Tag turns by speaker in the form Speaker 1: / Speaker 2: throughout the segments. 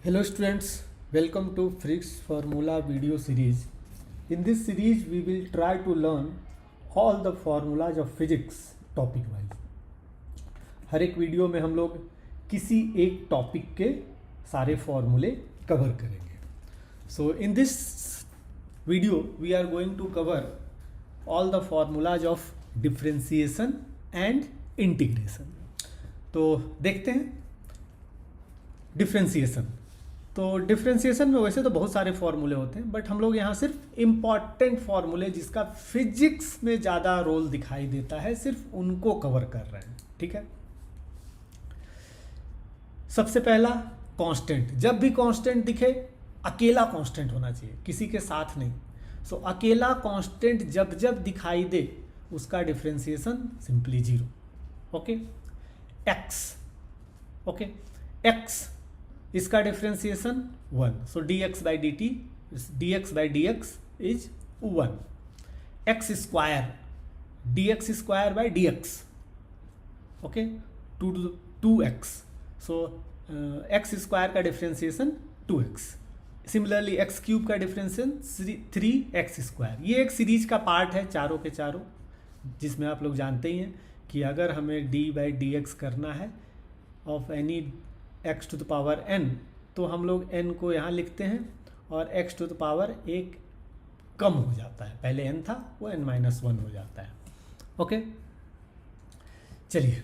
Speaker 1: Hello students, welcome to Frick's Formula video series. In this series we will try to learn all the formulas of physics topic wise. हर एक video में हम लोग किसी एक topic के सारे फॉर्मूले कवर करेंगे. So in this video we are going to cover all the formulas of differentiation and integration. तो देखते हैं डिफ्रेंसिएशन. तो डिफ्रेंसिएशन में वैसे तो बहुत सारे फॉर्मूले होते हैं, बट हम लोग यहाँ सिर्फ इम्पॉर्टेंट फॉर्मूले जिसका फिजिक्स में ज़्यादा रोल दिखाई देता है सिर्फ उनको कवर कर रहे हैं. ठीक है. सबसे पहला कांस्टेंट. जब भी कांस्टेंट दिखे अकेला कांस्टेंट होना चाहिए, किसी के साथ नहीं. सो अकेला कांस्टेंट जब जब दिखाई दे उसका differentiation simply zero. Okay. X. Okay. X इसका differentiation 1. So dx by dt, dx by dx is 1. X square, dx square by dx. Okay. 2x. So x square का differentiation 2x. Similarly x cube का differentiation 3x square. ये एक series का part है चारों के चारों, जिसमें आप लोग जानते ही हैं कि अगर हमें d बाई dx करना है of any x to the power n, तो हम लोग n को यहाँ लिखते हैं और x टू द पावर एक कम हो जाता है. पहले n था वो n-1 हो जाता है. ओके. चलिए,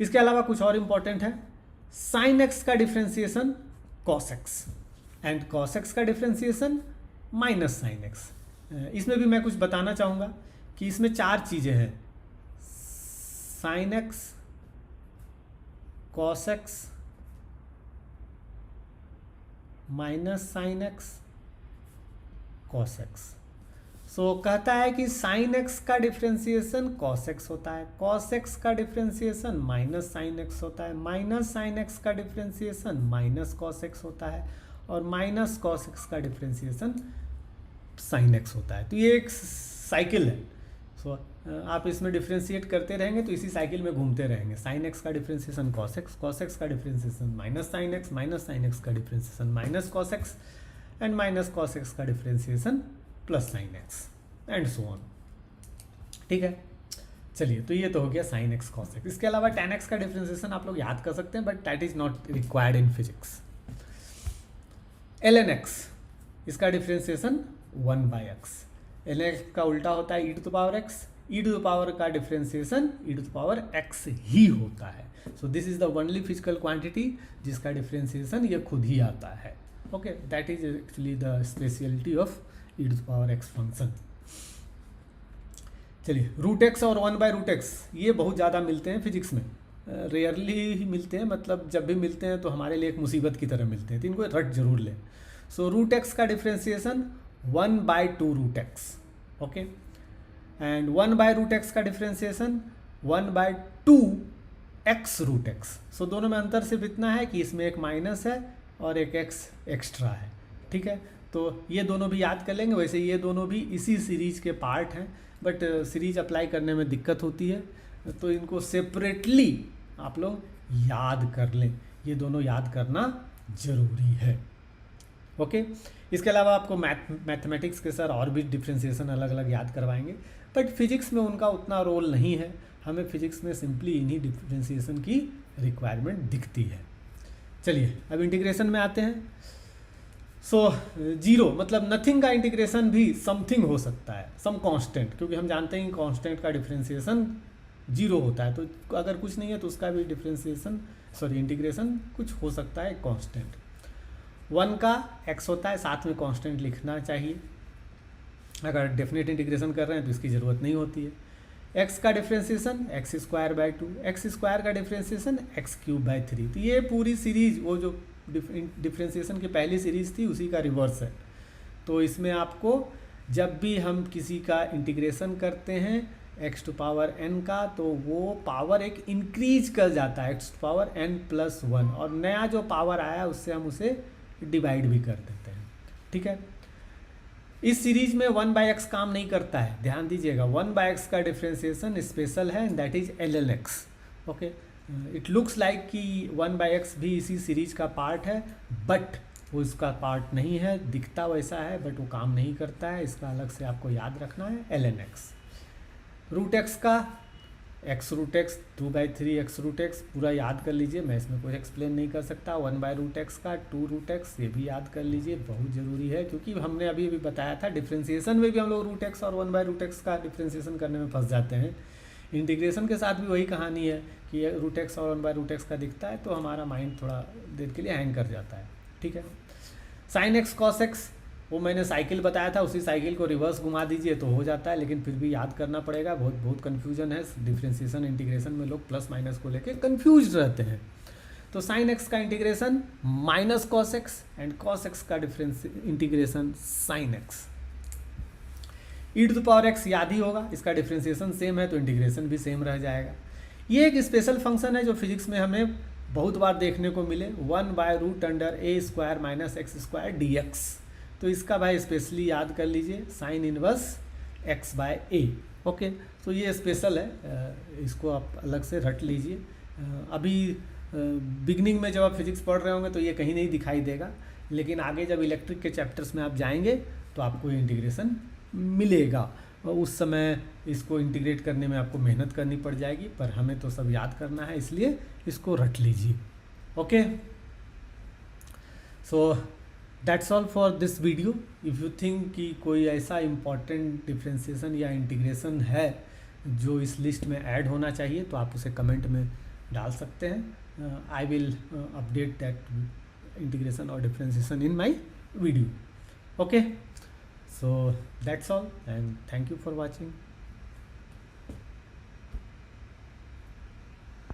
Speaker 1: इसके अलावा कुछ और इम्पॉर्टेंट है. साइन x का differentiation cos x and cos x का डिफ्रेंसिएशन माइनस साइन x. इसमें भी मैं कुछ बताना चाहूँगा कि इसमें चार चीज़ें हैं. Sine x, cos x, minus sine x, cos x. So कहता है कि साइन एक्स का डिफ्रेंसिएशन कॉस एक्स होता है, कॉस एक्स का डिफ्रेंसिएशन माइनस साइन एक्स होता है, माइनस साइन एक्स का डिफ्रेंसिएशन माइनस कॉस एक्स होता है, और माइनस कॉस एक्स का डिफ्रेंसिएशन साइन एक्स होता है. तो ये एक साइकिल है. सो आप इसमें डिफ्रेंशिएट करते रहेंगे तो इसी साइकिल में घूमते रहेंगे. साइन एक्स का differentiation cos x, cos x का differentiation minus sine x, minus sine x का differentiation minus cos x, and minus cos x का differentiation plus sine x, and so on. ठीक है. चलिए, तो ये तो हो गया साइन एक्स कॉस एक्स. इसके अलावा टेन एक्स का डिफ्रेंसिएशन आप लोग याद कर सकते हैं, but that is not required in physics. L N x, इसका differentiation 1/x. L N x का उल्टा होता है e to the power x. E to the power का differentiation e to the power x ही होता है. So this is the only physical quantity जिसका डिफ्रेंसिएशन ये खुद ही आता है. Okay. That is actually the speciality of e to the power x function. चलिए, रूट एक्स और 1/√x ये बहुत ज़्यादा मिलते हैं फिजिक्स में. रेयरली ही मिलते हैं, मतलब जब भी मिलते हैं तो हमारे लिए एक मुसीबत की तरह मिलते हैं, तो इनको रट जरूर लें. सो रूट एक्स का differentiation 1/2√x. Okay. And 1/√x का डिफ्रेंसिएशन 1/2x√x. सो दोनों में अंतर सिर्फ इतना है कि इसमें एक माइनस है और एक x एक्स्ट्रा है. ठीक है. तो ये दोनों भी याद कर लेंगे. वैसे ये दोनों भी इसी सीरीज के पार्ट हैं, बट सीरीज अप्लाई करने में दिक्कत होती है, तो इनको सेपरेटली आप लोग याद कर लें. ये दोनों याद करना ज़रूरी है. ओके. इसके अलावा आपको मैथमेटिक्स के सर और भी डिफ्रेंसिएशन अलग अलग याद करवाएंगे, बट फिजिक्स में उनका उतना रोल नहीं है. हमें फिजिक्स में सिंपली इन्हीं डिफ्रेंसिएशन की रिक्वायरमेंट दिखती है. चलिए, अब इंटीग्रेशन में आते हैं. सो जीरो मतलब नथिंग का इंटीग्रेशन भी समथिंग हो सकता है, सम कांस्टेंट, क्योंकि हम जानते हैं कांस्टेंट का डिफ्रेंसिएशन जीरो होता है. तो अगर कुछ नहीं है तो उसका भी इंटीग्रेशन कुछ हो सकता है कांस्टेंट. 1 का x होता है, साथ में कांस्टेंट लिखना चाहिए. अगर डेफिनेट इंटीग्रेशन कर रहे हैं तो इसकी ज़रूरत नहीं होती है. x का डिफ्रेंसिएशन x²/2, x² का डिफ्रेंसिएशन x³/3. तो ये पूरी सीरीज, वो जो डिफ्रेंसिएशन की पहली सीरीज थी उसी का रिवर्स है. तो इसमें आपको जब भी हम किसी का इंटीग्रेशन करते हैं x टू पावर n का, तो वो पावर एक इंक्रीज कर जाता है, x टू पावर n+1, और नया जो पावर आया उससे हम उसे डिवाइड भी कर देते हैं. ठीक है. इस सीरीज में 1/x काम नहीं करता है, ध्यान दीजिएगा. 1/x का डिफ्रेंसिएशन स्पेशल है, and that is ln(x). Okay. It looks like कि 1/x भी इसी सीरीज का पार्ट है, बट वो इसका पार्ट नहीं है, दिखता वैसा है बट वो काम नहीं करता है, इसका अलग से आपको याद रखना है ln x। रूट एक्स का x root x 2/3 x root x पूरा याद कर लीजिए, मैं इसमें कोई एक्सप्लेन नहीं कर सकता। 1/√x का 2√x ये भी याद कर लीजिए, बहुत ज़रूरी है, क्योंकि हमने अभी बताया था डिफ्रेंसिएशन में भी हम लोग √x और 1/√x का डिफ्रेंसिएशन करने में फंस जाते हैं। इंटीग्रेशन के साथ भी वही कहानी है कि √x और 1/√x का दिखता है तो हमारा माइंड थोड़ा देर के लिए हैंग कर जाता है, ठीक है। sin x cos x वो मैंने साइकिल बताया था, उसी साइकिल को रिवर्स घुमा दीजिए तो हो जाता है, लेकिन फिर भी याद करना पड़ेगा, बहुत कन्फ्यूजन है डिफ्रेंसिएशन इंटीग्रेशन में, लोग प्लस माइनस को लेके कन्फ्यूज रहते हैं। तो sin x का integration minus cos x and cos x का difference integration sin x। e⁻x याद ही होगा, इसका डिफ्रेंसिएशन सेम है तो इंटीग्रेशन भी सेम रह जाएगा। ये एक स्पेशल फंक्शन है जो फिजिक्स में हमें बहुत बार देखने को मिले, 1/√a² - x² dx। तो इसका भाई स्पेशली याद कर लीजिए, साइन इनवर्स x/a। ओके, तो ये स्पेशल है, इसको आप अलग से रट लीजिए। अभी बिगनिंग में जब आप फिजिक्स पढ़ रहे होंगे तो ये कहीं नहीं दिखाई देगा, लेकिन आगे जब इलेक्ट्रिक के चैप्टर्स में आप जाएंगे तो आपको ये इंटीग्रेशन मिलेगा, और उस समय इसको इंटीग्रेट करने में आपको मेहनत करनी पड़ जाएगी, पर हमें तो सब याद करना है, इसलिए इसको रट लीजिए। Okay, so that's all for this video. If you think कि कोई ऐसा इम्पॉर्टेंट डिफ्रेंसिएशन या इंटीग्रेशन है जो इस लिस्ट में ऐड होना चाहिए तो आप उसे कमेंट में डाल सकते हैं। I will update that integration और differentiation in my video. Okay, so that's all and thank you for watching.